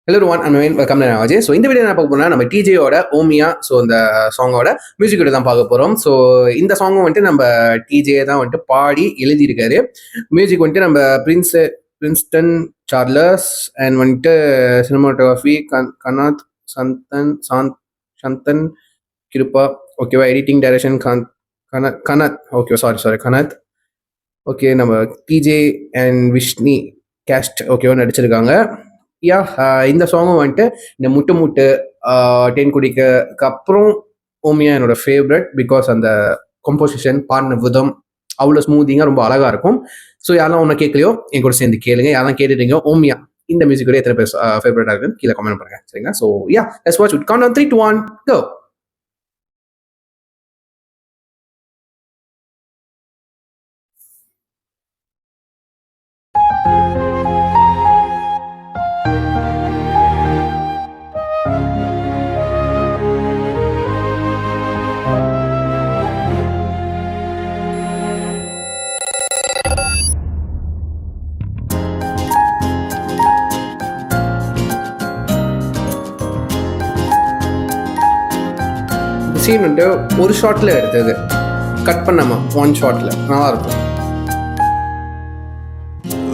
Hello one and welcome Ajay. So இந்த video என்ன பார்க்க போனால் நம்ம டிஜேயோட ஓமியா ஸோ இந்த சாங்கோட மியூசிக் வீடியோ தான் பார்க்க போகிறோம். ஸோ இந்த சாங்கும் வந்துட்டு நம்ம டிஜே தான் வந்துட்டு பாடி எழுதியிருக்காரு. மியூசிக் வந்துட்டு நம்ம பிரின்ஸ்டன் சார்லஸ் அண்ட் வந்துட்டு சினிமாட்டோகிராஃபி கனாத் சந்தன் கிருப்பா. ஓகேவா? எடிட்டிங் டைரக்ஷன் கனத். ஓகே, சாரி கனத். ஓகே, நம்ம டிஜே அண்ட் விஷ்ணி கேஸ்ட் ஓகேவா நடிச்சிருக்காங்க. இந்த சாங்கும் வந்துட்டு இந்த முட்டு டென் குடிக்கு அப்புறம் ஓமியா என்னோட ஃபேவரட். பிகாஸ் அந்த கம்போசிஷன் பாடின விதம் அவ்வளோ ஸ்மூத்திங்காக ரொம்ப அழகா இருக்கும். ஸோ யாரெல்லாம் ஒன்று கேட்கலையோ என் கூட சேர்ந்து கேளுங்க. யாரெல்லாம் கேட்டுட்டீங்க ஓமியா இந்த மியூசிக் எத்தனை பேர் ஃபேவரட்டாக இருக்குன்னு கீழே கமெண்ட் பண்ணுங்க. சரிங்களா? So let's watch it. Count on 3, 2, 1 go. Scene வந்துட்டு ஒரு ஷாட்டில் எடுத்தது, கட் பண்ணாமா ஒன் ஷாட்டில் நல்லா இருக்கும்.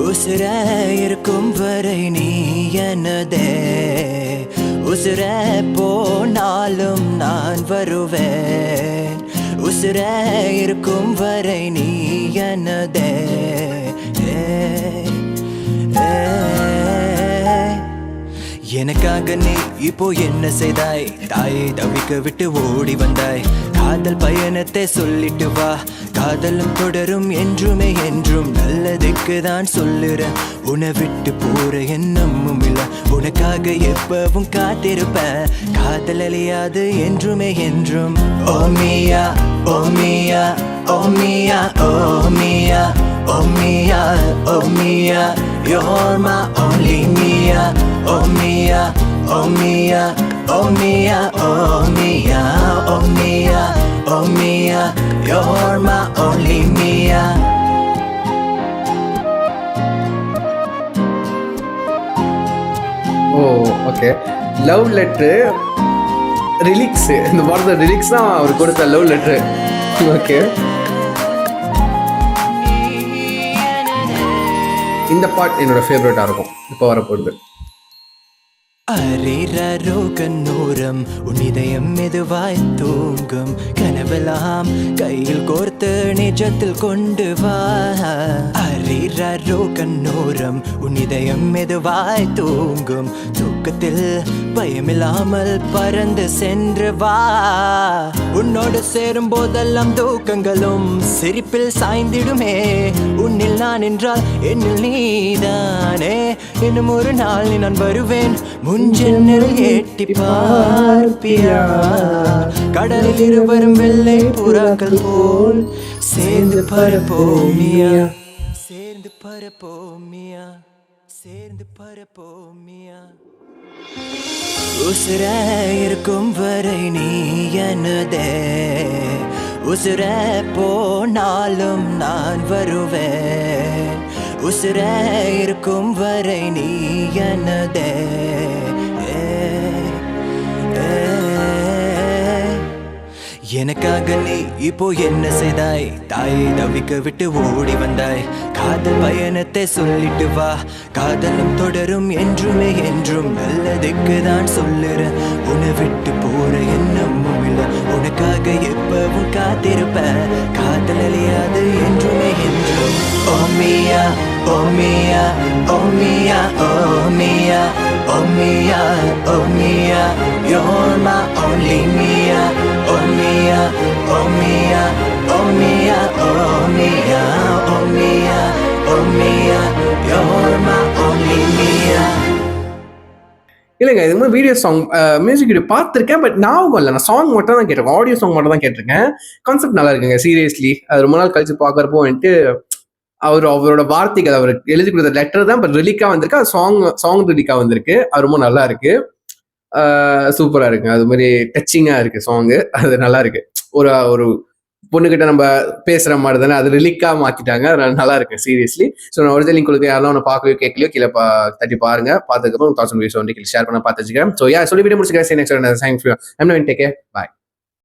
உசுர இருக்கும் வரை நீ எனதே, உசுர போனாலும் நான் வருவேன். உசுர இருக்கும் வரை நீ எனதே. எனக்காக நீ இப்போ என்ன செய்தாய்? தாயை தவிக்க விட்டு ஓடி வந்தாய். காதல் பயணத்தை சொல்லிட்டு வா, காதலும் தொடரும் என்றுமே என்றும். நல்லதுக்கு தான் சொல்லுறேன், உன்னை விட்டு போற எண்ணமும் இல்ல. உனக்காக எப்பவும் காத்திருப்பேன், காதல் அழியாது என்றுமே என்றும். ஓமியா ஓமியா ஓமியா ஓமியா ஓமியா ஓமியா, you're my only Mia. Oh Mia, oh Mia, oh Mia, oh Mia, oh Mia, oh Mia, you're my only Mia. Oh okay, love letter lyrics. இந்த பாடத்தில் ரிலிக்ஸ் தான் அவர் கொடுத்த லவ் லெட்ரு. ஓகே, இந்த பாட் என்னோட ஃபேவரட்டாக இருக்கும் இப்போ வரப்போகுது. அரிரோ கண்ணூரம் உன் இதயம் மெதுவாய் தூங்கும், கனவெல்லாம் கையில் கோர்த்து நிஜத்தில் கொண்டு வா. அரிரோ கண்ணூரம் உன் இதயம் மெதுவாய் தூங்கும், தூக்கத்தில் பயமில்லாமல் பறந்து சென்று வா. உன்னோடு சேரும் போதெல்லாம் தூக்கங்களும் சிரிப்பில் சாய்ந்திடுமே. உன்னில் நான் என்றால் என்னில் நீதானே. இன்னும் ஒரு நாள் நான் வருவேன், முன்ஜென்னில் ஏட்டி பார்ப்பியா. கடலில் இருவரும் வெள்ளை புறாக்கள் போல் சேர்ந்து பரப்போமியா, சேர்ந்து பரப்போமியா, சேர்ந்து பரப்போமியா. உசுர இருக்கும் வரை நீ எனதே, உசுர போனாலும் நான் வருவேன். உசுர இருக்கும் வரை நீ எனதே. எனக்காக நீ இப்போ என்ன செய்தாய்? தாயை தவிக்க விட்டு ஓடி வந்தாய். காதல் பயணத்தை சொல்லிட்டு வா, காதலும் தொடரும் என்றுமே என்றும். நல்லதுக்கு தான் சொல்லுறேன், உன்னை விட்டு போற எண்ணமும் இல்ல. உனக்காக எப்பவும் காத்திருப்பேன், காதல் அழியாது என்றுமே என்றும். ஓமியா ஓமியா ஓமியா ஓமியா ஓமியா ஓமியா, you're my only Mia. ஓமியா ஓமியா ஓமியா ஓமியா ஓமியா ஓமியா, you're my only Mia. இல்லைங்க, இது மாதிரி வீடியோ சாங் மியூசிக் வீடியோ பார்த்துருக்கேன், பட் ஞாபகம் இல்லை. நான் சாங் மட்டும் தான் கேட்டிருக்கேன், ஆடியோ சாங் மட்டும் தான் கேட்டிருக்கேன். கான்செப்ட் நல்லா இருக்குங்க சீரியஸ்லி. அது ரொம்ப நாள் கழிச்சு பார்க்குறப்போ வந்துட்டு அவரோட வார்த்தைகள், அவர் எழுதி கொடுத்த லெட்டர் தான் இப்போ ரிலீக்காக வந்திருக்கு. அது சாங் ரிலீக்காக வந்திருக்கு. அது ரொம்ப நல்லா இருக்கு, சூப்பராக இருக்கு. அது மாதிரி டச்சிங்காக இருக்கு சாங்கு. அது நல்லா இருக்கு. ஒரு பொண்ணுகிட்ட நம்ம பேசுற மாதிரி தானே, அது ரிலிக்கா மாத்திட்டாங்க. அதனால நல்லா இருக்கு சீரியஸ்லி. ஸோ நான் ஒரிஜினல் லிங்க் கொடுக்க யாரெல்லாம் ஒன்று பார்க்கவே கேட்கலையோ கீழே தட்டி பாருங்க. பார்த்ததுக்கப்புறம் 1000 வியூஸ் வந்து ஷேர் பண்ண பார்த்து வச்சுக்கிறேன். ஸோ யா சொல்லி வீடியோ முடிச்சுக்கிறேன். Next time take care. பாய்.